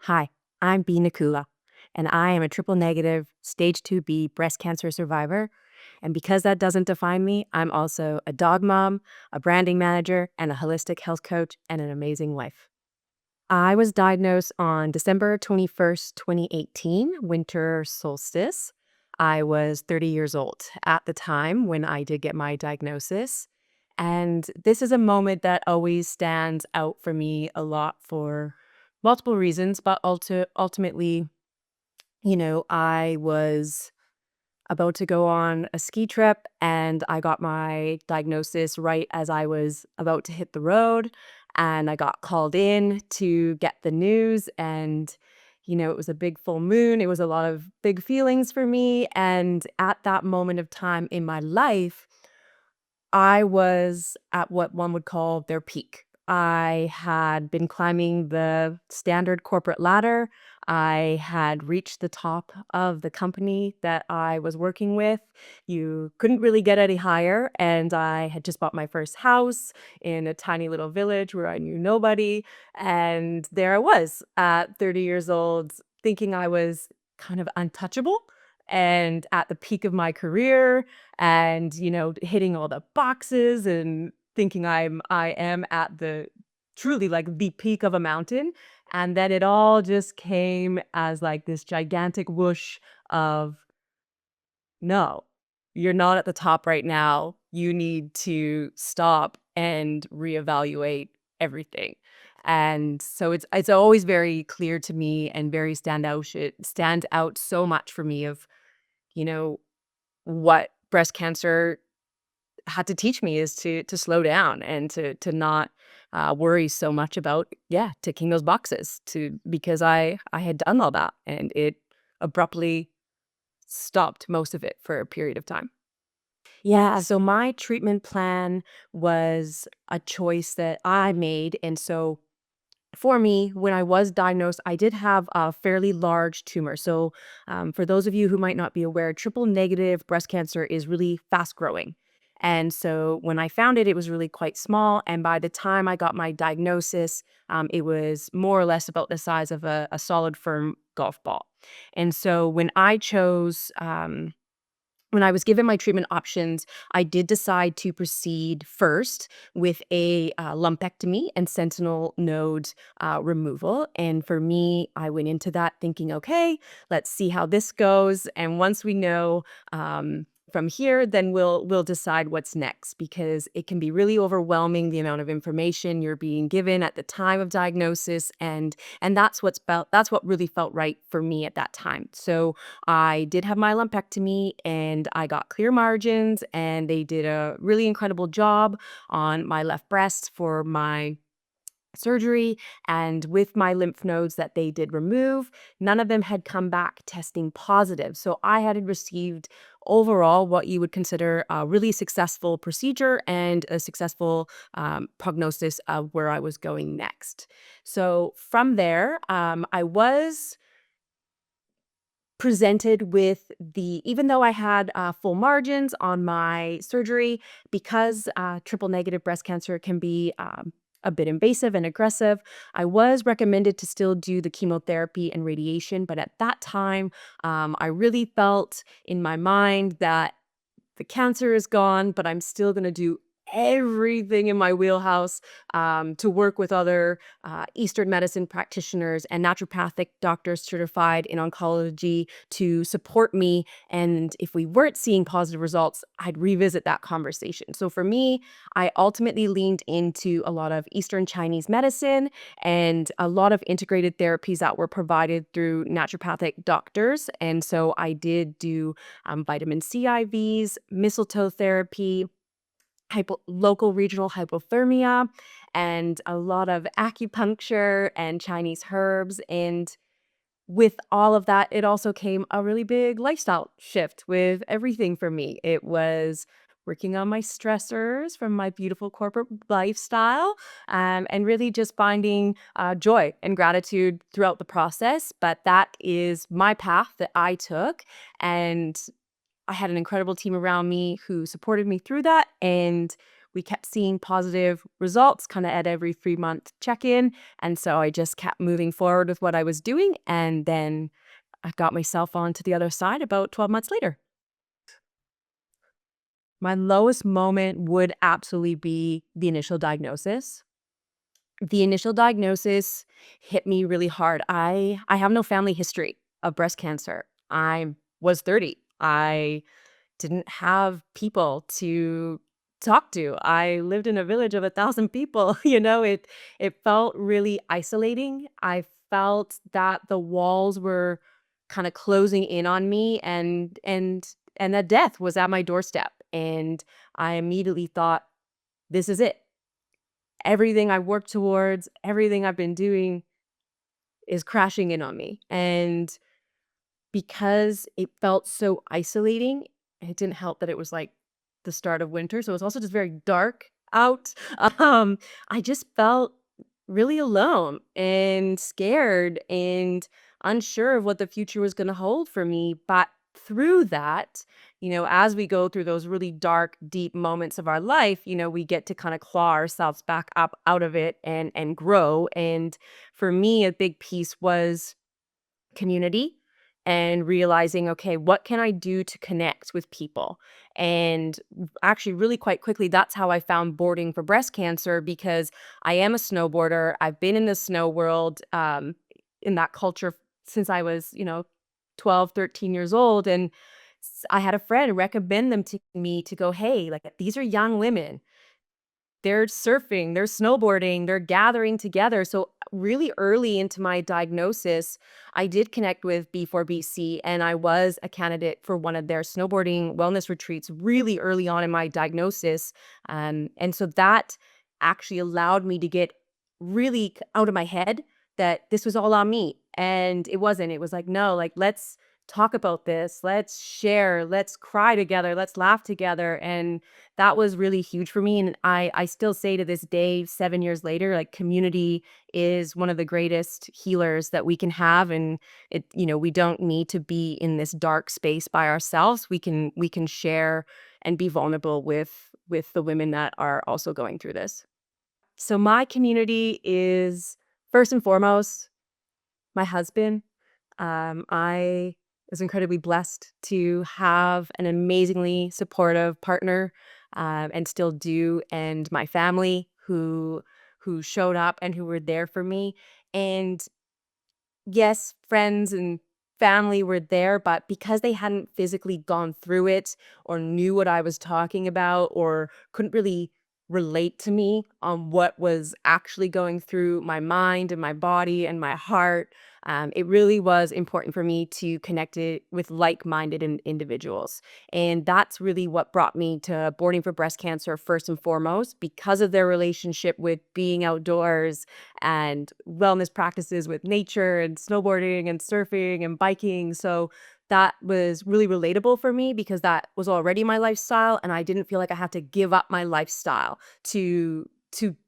Hi, I'm NIKULA, and I am a triple negative stage 2B breast cancer survivor. And because that doesn't define me, I'm also a dog mom, a branding manager, and a holistic health coach, and an amazing wife. I was diagnosed on December 21st, 2018, winter solstice. I was 30 years old at the time when I did get my diagnosis. And this is a moment that always stands out for me a lot for multiple reasons, but ultimately, I was about to go on a ski trip and I got my diagnosis right as I was about to hit the road. And I got called in to get the news. And, it was a big full moon. It was a lot of big feelings for me. And at that moment of time in my life, I was at what one would call their peak. I had been climbing the standard corporate ladder. I had reached the top of the company that I was working with. You couldn't really get any higher. And I had just bought my first house in a tiny little village where I knew nobody. And there I was at 30 years old, thinking I was kind of untouchable and at the peak of my career and, hitting all the boxes and thinking I am at the truly like the peak of a mountain. And then it all just came as like this gigantic whoosh of no, you're not at the top right now. You need to stop and reevaluate everything. And so it's always very clear to me and very stand out so much for me of, you know, what breast cancer had to teach me is to slow down and to not worry so much about ticking those boxes to because I had done all that and it abruptly stopped most of it for a period of time. Yeah, so my treatment plan was a choice that I made, and so for me, when I was diagnosed, I did have a fairly large tumor. So, for those of you who might not be aware, triple negative breast cancer is really fast growing. And so, when I found it, it was really quite small. And by the time I got my diagnosis, it was more or less about the size of a solid, firm golf ball. And so, when I was given my treatment options, I did decide to proceed first with a lumpectomy and sentinel node removal. And for me, I went into that thinking, okay, let's see how this goes. And once we know from here, then we'll decide what's next because it can be really overwhelming the amount of information you're being given at the time of diagnosis, and that's what really felt right for me at that time. So I did have my lumpectomy and I got clear margins, and they did a really incredible job on my left breast for my surgery. And with my lymph nodes that they did remove, none of them had come back testing positive. So I had received overall what you would consider a really successful procedure and a successful prognosis of where I was going next. So from there, I was presented with even though I had full margins on my surgery, because triple negative breast cancer can be a bit invasive and aggressive, I was recommended to still do the chemotherapy and radiation. But at that time, I really felt in my mind that the cancer is gone, but I'm still going to do everything in my wheelhouse to work with other Eastern medicine practitioners and naturopathic doctors certified in oncology to support me. And if we weren't seeing positive results, I'd revisit that conversation. So for me, I ultimately leaned into a lot of Eastern Chinese medicine and a lot of integrated therapies that were provided through naturopathic doctors. And so I did do vitamin C IVs, mistletoe therapy, local regional hypothermia, and a lot of acupuncture and Chinese herbs. And with all of that, it also came a really big lifestyle shift with everything for me. It was working on my stressors from my beautiful corporate lifestyle, and really just finding joy and gratitude throughout the process. But that is my path that I took. And I had an incredible team around me who supported me through that. And we kept seeing positive results kind of at every 3-month check-in. And so I just kept moving forward with what I was doing. And then I got myself onto the other side about 12 months later. My lowest moment would absolutely be the initial diagnosis. The initial diagnosis hit me really hard. I have no family history of breast cancer. I was 30. I didn't have people to talk to. I lived in a village of 1,000 people. It felt really isolating. I felt that the walls were kind of closing in on me, and that death was at my doorstep. And I immediately thought, this is it. Everything I worked towards, everything I've been doing is crashing in on me. And because it felt so isolating, it didn't help that it was, like, the start of winter, so it was also just very dark out. Um, I just felt really alone and scared and unsure of what the future was gonna hold for me, but through that, as we go through those really dark, deep moments of our life, we get to kinda claw ourselves back up out of it and grow. And for me, a big piece was community and realizing, okay, what can I do to connect with people? And actually, really quite quickly, that's how I found boarding for breast cancer, because I am a snowboarder. I've been in the snow world, in that culture since I was, 12, 13 years old. And I had a friend recommend them to me to go, hey, like, these are young women. They're surfing, they're snowboarding, they're gathering together. So really early into my diagnosis, I did connect with B4BC, and I was a candidate for one of their snowboarding wellness retreats really early on in my diagnosis. And so that actually allowed me to get really out of my head that this was all on me. And it wasn't. It was like, no, like, let's talk about this. Let's share. Let's cry together. Let's laugh together. And that was really huge for me. And I still say to this day, 7 years later, like, community is one of the greatest healers that we can have. And we don't need to be in this dark space by ourselves. We can share and be vulnerable with the women that are also going through this. So my community is first and foremost my husband. I was incredibly blessed to have an amazingly supportive partner, and still do, and my family who showed up and who were there for me. And yes, friends and family were there, but because they hadn't physically gone through it or knew what I was talking about or couldn't really relate to me on what was actually going through my mind and my body and my heart, it really was important for me to connect it with like-minded individuals. And that's really what brought me to boarding for breast cancer first and foremost, because of their relationship with being outdoors and wellness practices with nature and snowboarding and surfing and biking. So that was really relatable for me because that was already my lifestyle, and I didn't feel like I had to give up my lifestyle to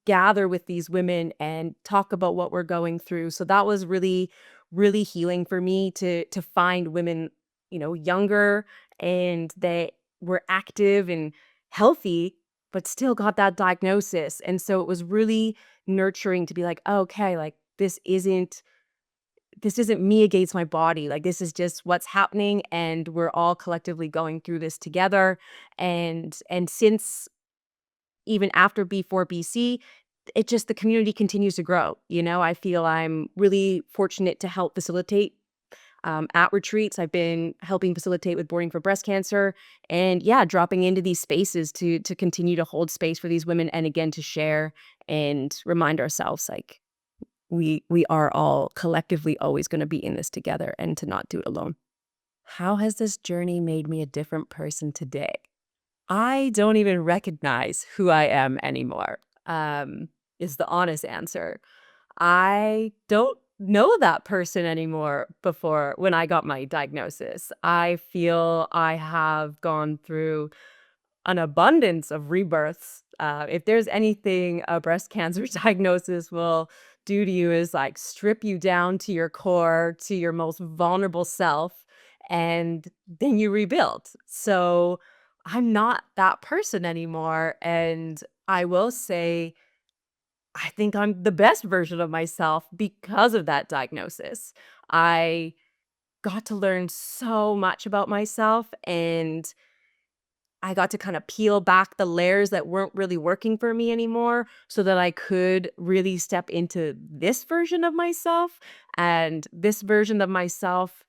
gather with these women and talk about what we're going through. So that was really, really healing for me to find women, younger, and they were active and healthy, but still got that diagnosis. And so it was really nurturing to be like, "Okay, like, this isn't me against my body, like, this is just what's happening, and we're all collectively going through this together." And since even after B4BC, the community continues to grow. I feel I'm really fortunate to help facilitate, at retreats. I've been helping facilitate with boarding for breast cancer, and yeah, dropping into these spaces to continue to hold space for these women, and again, to share and remind ourselves, like, we are all collectively always gonna be in this together and to not do it alone. How has this journey made me a different person today? I don't even recognize who I am anymore, is the honest answer. I don't know that person anymore before when I got my diagnosis. I feel I have gone through an abundance of rebirths. If there's anything a breast cancer diagnosis will do to you is, like, strip you down to your core, to your most vulnerable self, and then you rebuild. So I'm not that person anymore. And I will say, I think I'm the best version of myself because of that diagnosis. I got to learn so much about myself, and I got to kind of peel back the layers that weren't really working for me anymore so that I could really step into this version of myself. And this version of myself,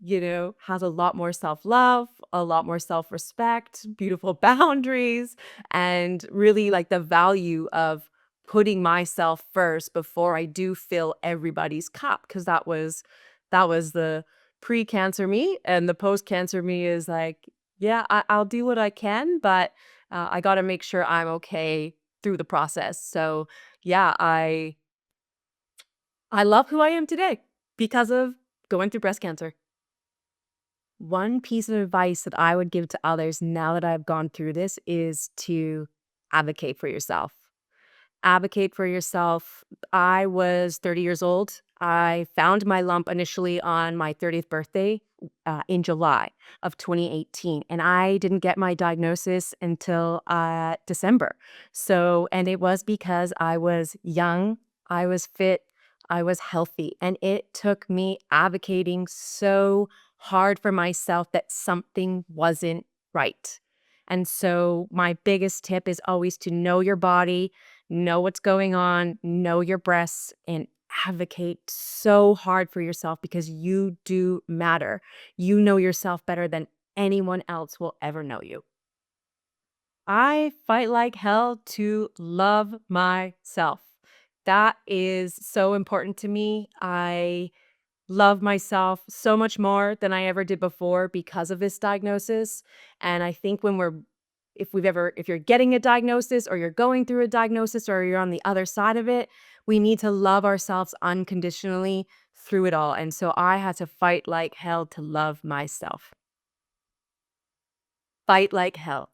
has a lot more self-love, a lot more self-respect, beautiful boundaries, and really like the value of putting myself first before I do fill everybody's cup. Cause that was the pre-cancer me, and the post-cancer me is like, yeah, I'll do what I can, but I got to make sure I'm okay through the process. So yeah, I love who I am today because of going through breast cancer. One piece of advice that I would give to others now that I've gone through this is to advocate for yourself. Advocate for yourself. I was 30 years old. I found my lump initially on my 30th birthday in July of 2018. And I didn't get my diagnosis until December. So, and it was because I was young, I was fit, I was healthy. And it took me advocating so hard for myself that something wasn't right. And so, my biggest tip is always to know your body, know what's going on, know your breasts, and advocate so hard for yourself because you do matter. You know yourself better than anyone else will ever know you. I fight like hell to love myself. That is so important to me. I love myself so much more than I ever did before because of this diagnosis. And I think if you're getting a diagnosis or you're going through a diagnosis or you're on the other side of it, we need to love ourselves unconditionally through it all. And so I had to fight like hell to love myself. Fight like hell.